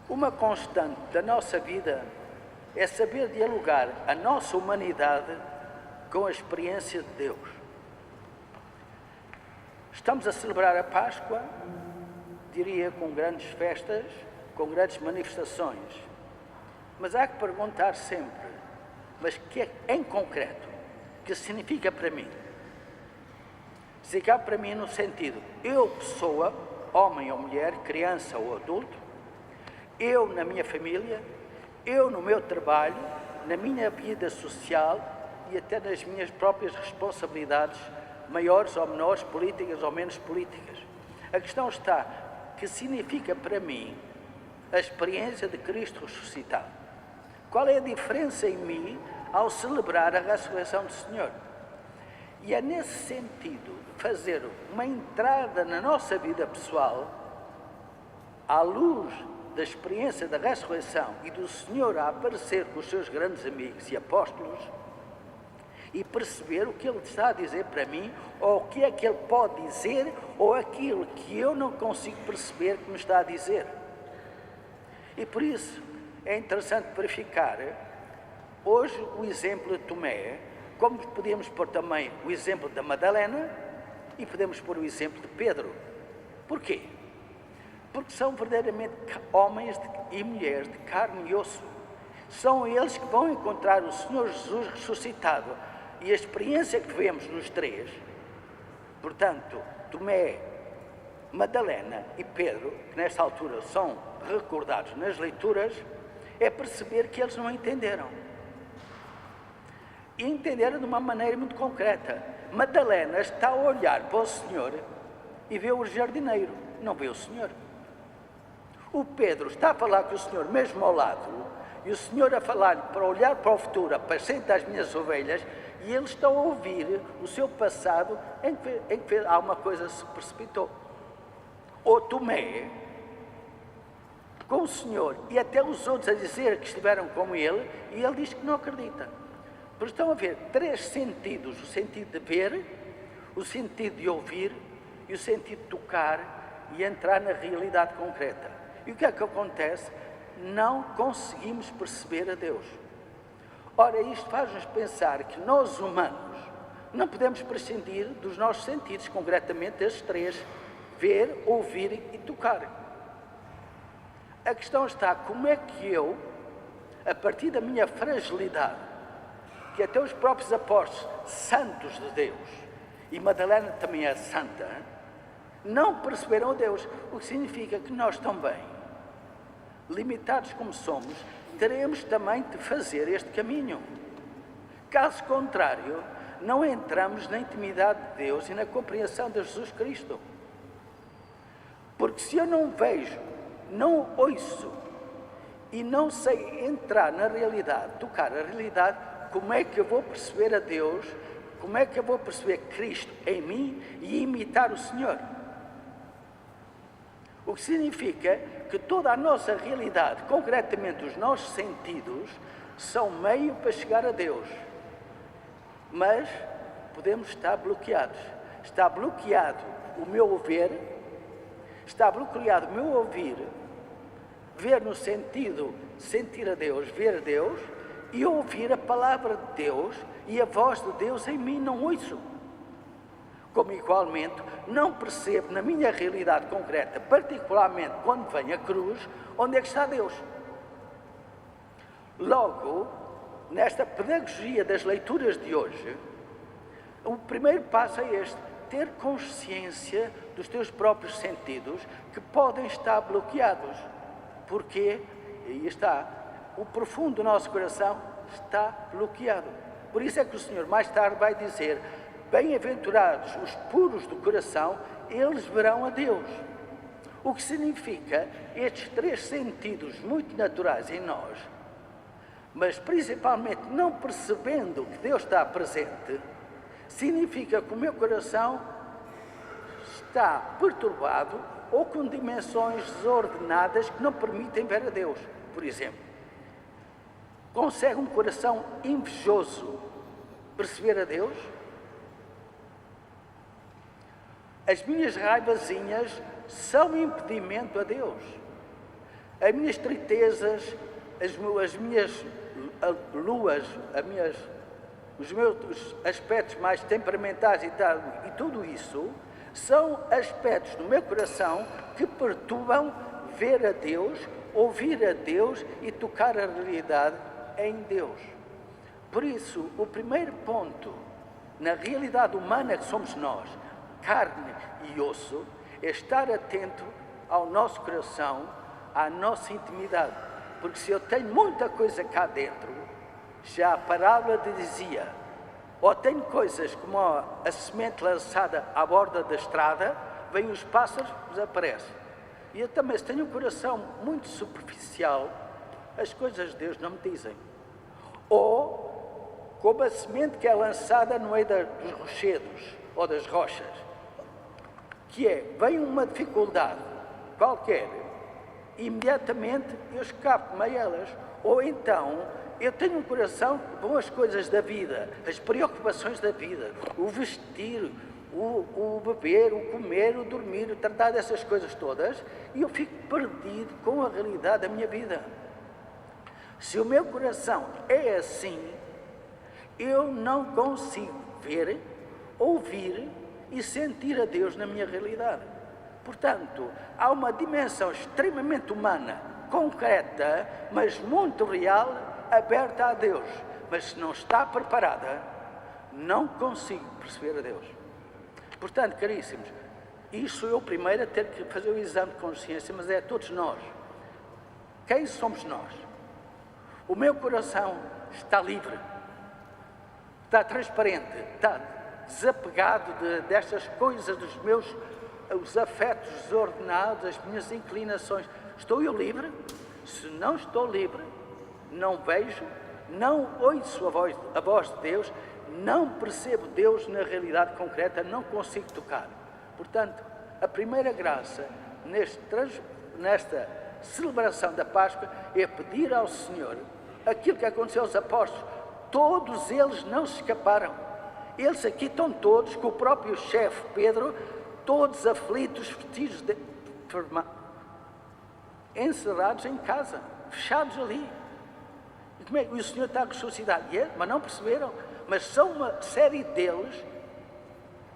Uma constante da nossa vida é saber dialogar a nossa humanidade com a experiência de Deus. Estamos a celebrar a Páscoa, diria, com grandes festas, com grandes manifestações. Mas há que perguntar sempre, mas que é, em concreto, que significa para mim? Significa para mim no sentido, eu pessoa, homem ou mulher, criança ou adulto, eu na minha família, eu no meu trabalho, na minha vida social e até nas minhas próprias responsabilidades, maiores ou menores, políticas ou menos políticas. A questão está, que significa para mim a experiência de Cristo ressuscitado? Qual é a diferença em mim ao celebrar a ressurreição do Senhor? E é nesse sentido fazer uma entrada na nossa vida pessoal, à luz da experiência da ressurreição e do Senhor a aparecer com os seus grandes amigos e apóstolos, e perceber o que Ele está a dizer para mim, ou o que é que Ele pode dizer, ou aquilo que eu não consigo perceber que me está a dizer. E por isso é interessante verificar hoje o exemplo de Tomé, como podemos pôr também o exemplo da Madalena e podemos pôr o exemplo de Pedro. Porquê? Porque são verdadeiramente homens e mulheres de carne e osso. São eles que vão encontrar o Senhor Jesus ressuscitado. E a experiência que vemos nos três, portanto, Tomé, Madalena e Pedro, que nesta altura são recordados nas leituras, é perceber que eles não entenderam. E entenderam de uma maneira muito concreta. Madalena está a olhar para o Senhor e vê o jardineiro, não vê o Senhor. O Pedro está a falar com o Senhor mesmo ao lado, e o Senhor a falar para olhar para o futuro, apacenta as minhas ovelhas, e eles estão a ouvir o seu passado em que alguma coisa se precipitou. Ou Tomé, com o Senhor, e até os outros a dizer que estiveram com ele, e ele diz que não acredita. Porque estão a ver três sentidos: o sentido de ver, o sentido de ouvir e o sentido de tocar e entrar na realidade concreta. E o que é que acontece? Não conseguimos perceber a Deus. Ora, isto faz-nos pensar que nós humanos não podemos prescindir dos nossos sentidos, concretamente estes três: ver, ouvir e tocar. A questão está, como é que eu, a partir da minha fragilidade, que até os próprios apóstolos, santos de Deus, e Madalena também é santa, não perceberam a Deus, o que significa que nós também, limitados como somos, teremos também de fazer este caminho. Caso contrário, não entramos na intimidade de Deus e na compreensão de Jesus Cristo. Porque se eu não vejo, não ouço e não sei entrar na realidade, tocar a realidade, como é que eu vou perceber a Deus? Como é que eu vou perceber Cristo em mim e imitar o Senhor? O que significa que toda a nossa realidade, concretamente os nossos sentidos, são meio para chegar a Deus. Mas podemos estar bloqueados. Está bloqueado o meu ver, está bloqueado o meu ouvir, ver no sentido sentir a Deus, ver a Deus, e ouvir a palavra de Deus e a voz de Deus em mim não ouço. Como igualmente não percebo na minha realidade concreta, particularmente quando vem a cruz, onde é que está Deus. Logo, nesta pedagogia das leituras de hoje, o primeiro passo é este: ter consciência dos teus próprios sentidos que podem estar bloqueados. Porque, aí está, o profundo do nosso coração está bloqueado. Por isso é que o Senhor mais tarde vai dizer: bem-aventurados os puros do coração, eles verão a Deus. O que significa estes três sentidos muito naturais em nós, mas principalmente não percebendo que Deus está presente, significa que o meu coração está perturbado ou com dimensões desordenadas que não permitem ver a Deus. Por exemplo, consegue um coração invejoso perceber a Deus? As minhas raivazinhas são impedimento a Deus. As minhas tristezas, as minhas luas, os meus aspectos mais temperamentais e tal, e tudo isso, são aspectos no meu coração que perturbam ver a Deus, ouvir a Deus e tocar a realidade em Deus. Por isso, o primeiro ponto, na realidade humana que somos nós, carne e osso, é estar atento ao nosso coração, à nossa intimidade. Porque se eu tenho muita coisa cá dentro, já a parábola dizia, ou tenho coisas como a semente lançada à borda da estrada, vêm os pássaros, desaparecem. E eu também, se tenho um coração muito superficial, as coisas de Deus não me dizem. Ou como a semente que é lançada no meio dos rochedos ou das rochas, que é, vem uma dificuldade qualquer, imediatamente eu escapo-me a elas. Ou então, eu tenho um coração que vão as coisas da vida, as preocupações da vida, o vestir, o beber, o comer, o dormir, o tratar dessas coisas todas, e eu fico perdido com a realidade da minha vida. Se o meu coração é assim, eu não consigo ver, ouvir e sentir a Deus na minha realidade. Portanto, há uma dimensão extremamente humana, concreta, mas muito real, aberta a Deus. Mas se não está preparada, não consigo perceber a Deus. Portanto, caríssimos, isto sou eu primeiro a ter que fazer o exame de consciência, mas é a todos nós. Quem somos nós? O meu coração está livre, está transparente, está desapegado destas coisas, dos meus os afetos desordenados, as minhas inclinações. Estou eu livre? Se não estou livre, não vejo, não ouço a voz de Deus, não percebo Deus na realidade concreta, não consigo tocar. Portanto, a primeira graça nesta celebração da Páscoa é pedir ao Senhor aquilo que aconteceu aos apóstolos. Todos eles não se escaparam. Eles aqui estão todos, com o próprio chefe Pedro, todos aflitos, vestidos de encerrados em casa, fechados ali. E como é que o Senhor está ressuscitado? Mas não perceberam. Mas são uma série deles,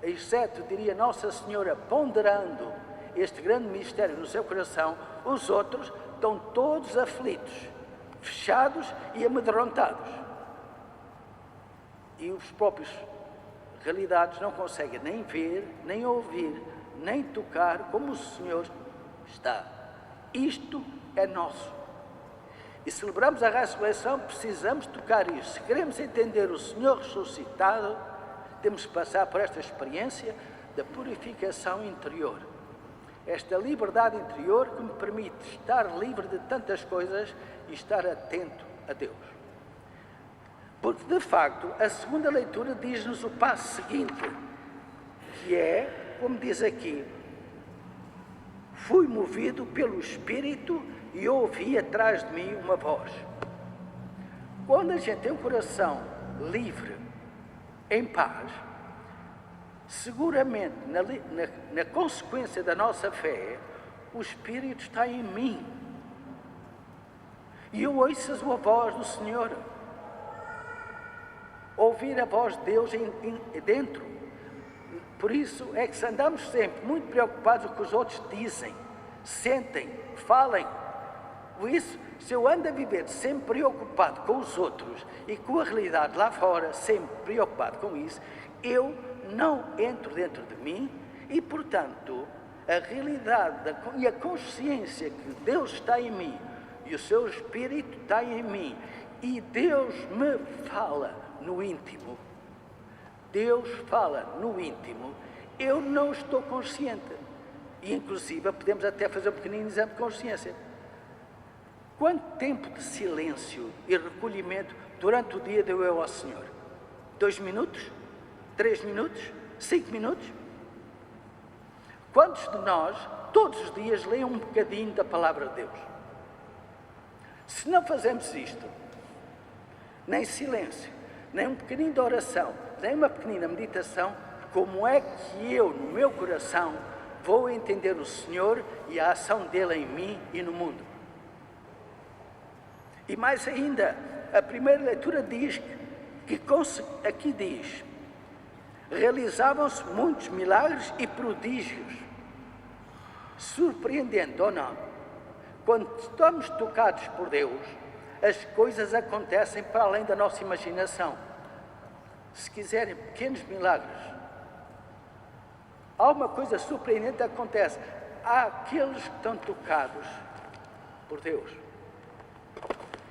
exceto, diria, Nossa Senhora, ponderando este grande mistério no seu coração, os outros estão todos aflitos, fechados e amedrontados. E os próprios realidades não conseguem nem ver, nem ouvir, nem tocar como o Senhor está. Isto é nosso. E celebramos a ressurreição, precisamos tocar isto. Se queremos entender o Senhor ressuscitado, temos que passar por esta experiência da purificação interior. Esta liberdade interior que me permite estar livre de tantas coisas e estar atento a Deus. Porque, de facto, a segunda leitura diz-nos o passo seguinte, que é, como diz aqui, fui movido pelo Espírito e ouvi atrás de mim uma voz. Quando a gente tem um coração livre, em paz, seguramente, na consequência da nossa fé, o Espírito está em mim. E eu ouço a voz do Senhor. Ouvir a voz de Deus dentro. Por isso é que andamos sempre muito preocupados com o que os outros dizem, sentem, falem. Por isso, se eu ando a viver sempre preocupado com os outros e com a realidade lá fora, sempre preocupado com isso, eu não entro dentro de mim e, portanto, a realidade e a consciência que Deus está em mim e o seu Espírito está em mim e Deus me fala no íntimo. Deus fala no íntimo. Eu não estou consciente. E, inclusive, podemos até fazer um pequenino exame de consciência. Quanto tempo de silêncio e recolhimento durante o dia deu eu ao Senhor? 2 minutos? 3 minutos? 5 minutos? Quantos de nós, todos os dias, leem um bocadinho da Palavra de Deus? Se não fazemos isto, nem silêncio, nem um bocadinho de oração, nem uma pequenina meditação, como é que eu, no meu coração, vou entender o Senhor e a ação dele em mim e no mundo? E mais ainda, a primeira leitura diz que aqui diz, realizavam-se muitos milagres e prodígios. Surpreendente ou não, quando estamos tocados por Deus, as coisas acontecem para além da nossa imaginação. Se quiserem, pequenos milagres. Há uma coisa surpreendente que acontece. Há aqueles que estão tocados por Deus.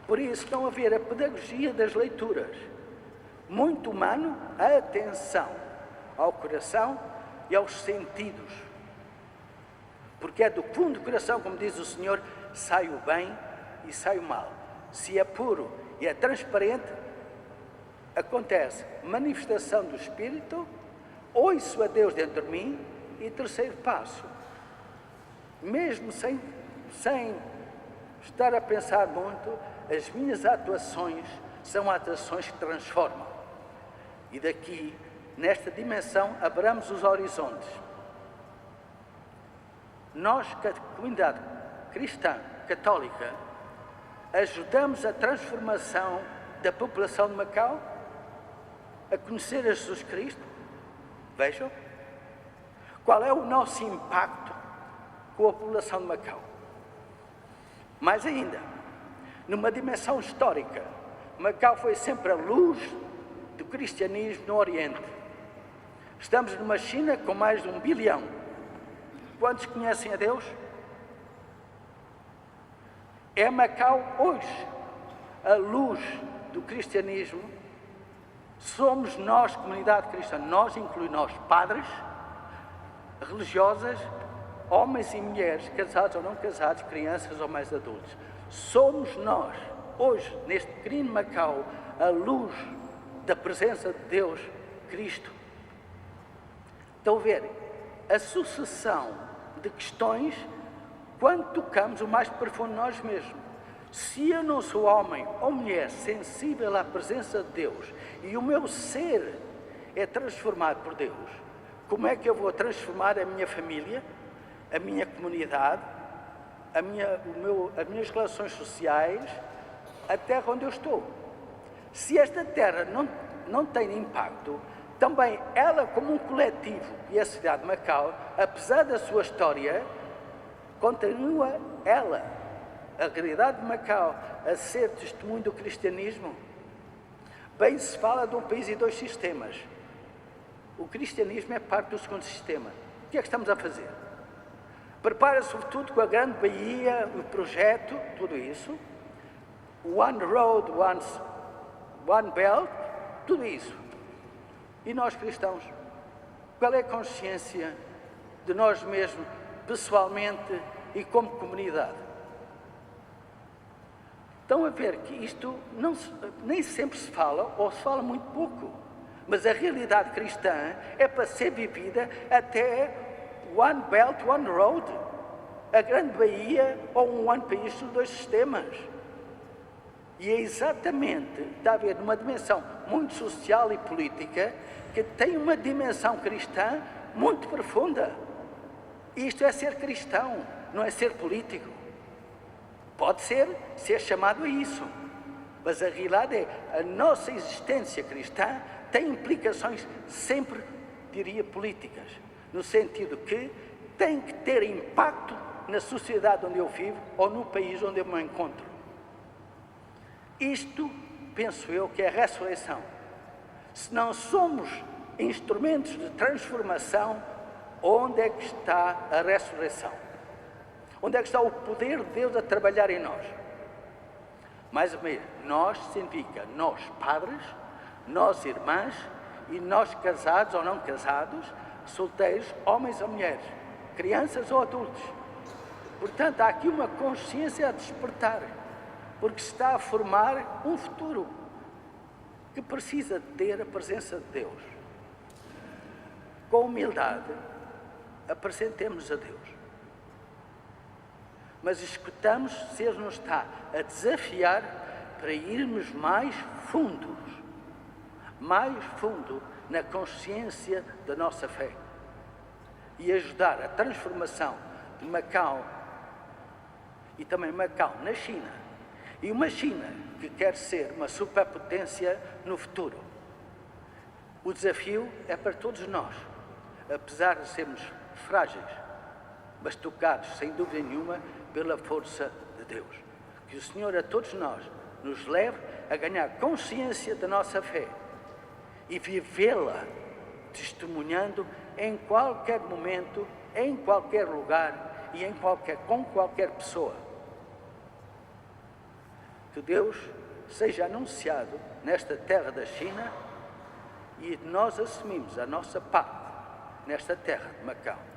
Por isso estão a ver a pedagogia das leituras. Muito humano, a atenção ao coração e aos sentidos. Porque é do fundo do coração, como diz o Senhor, sai o bem e sai o mal. Se é puro e é transparente, acontece manifestação do Espírito, ouço a Deus dentro de mim e terceiro passo, mesmo sem estar a pensar muito, as minhas atuações são atuações que transformam. E daqui, nesta dimensão, abramos os horizontes. Nós, comunidade cristã, católica, ajudamos a transformação da população de Macau a conhecer a Jesus Cristo. Vejam, qual é o nosso impacto com a população de Macau. Mais ainda, numa dimensão histórica, Macau foi sempre a luz do cristianismo no Oriente. Estamos numa China com mais de 1 bilhão. Quantos conhecem a Deus? É Macau hoje a luz do cristianismo. Somos nós, comunidade cristã, nós inclui nós, padres, religiosas, homens e mulheres, casados ou não casados, crianças ou mais adultos. Somos nós, hoje, neste pequenino Macau, a luz da presença de Deus, Cristo. Estão a ver a sucessão de questões quando tocamos o mais profundo de nós mesmos. Se eu não sou homem ou mulher sensível à presença de Deus e o meu ser é transformado por Deus, como é que eu vou transformar a minha família, a minha comunidade, as minhas relações sociais, a terra onde eu estou? Se esta terra não tem impacto, também ela como um coletivo e a cidade de Macau, apesar da sua história, continua ela, a realidade de Macau, a ser testemunho do cristianismo. Bem se fala de um país e 2 sistemas. O cristianismo é parte do segundo sistema. O que é que estamos a fazer? Prepara-se sobretudo com a Grande Bahia, o projeto, tudo isso. One Road, One Belt, tudo isso. E nós cristãos, qual é a consciência de nós mesmos, pessoalmente e como comunidade? Estão a ver que isto nem sempre se fala, ou se fala muito pouco. Mas a realidade cristã é para ser vivida até One Belt, One Road. A Grande Bahia ou um One País são 2 sistemas. E é exatamente, está a ver, numa dimensão muito social e política, que tem uma dimensão cristã muito profunda. Isto é ser cristão, não é ser político. Pode ser chamado a isso, mas a realidade é a nossa existência cristã tem implicações sempre, diria, políticas, no sentido que tem que ter impacto na sociedade onde eu vivo ou no país onde eu me encontro. Isto, penso eu, que é a ressurreição. Se não somos instrumentos de transformação, onde é que está a ressurreição? Onde é que está o poder de Deus a trabalhar em nós? Mais ou menos, nós significa nós padres, nós irmãs e nós casados ou não casados, solteiros, homens ou mulheres, crianças ou adultos. Portanto, há aqui uma consciência a despertar, porque se está a formar um futuro que precisa ter a presença de Deus. Com humildade, apresentemos a Deus. Mas escutamos se Ele nos está a desafiar para irmos mais fundo na consciência da nossa fé e ajudar a transformação de Macau e também Macau na China E uma China que quer ser uma superpotência no futuro. O desafio é para todos nós, apesar de sermos frágeis, mas tocados, sem dúvida nenhuma, pela força de Deus. Que o Senhor a todos nós nos leve a ganhar consciência da nossa fé e vivê-la testemunhando em qualquer momento, em qualquer lugar e com qualquer pessoa. Que Deus seja anunciado nesta terra da China e nós assumimos a nossa parte nesta terra de Macau.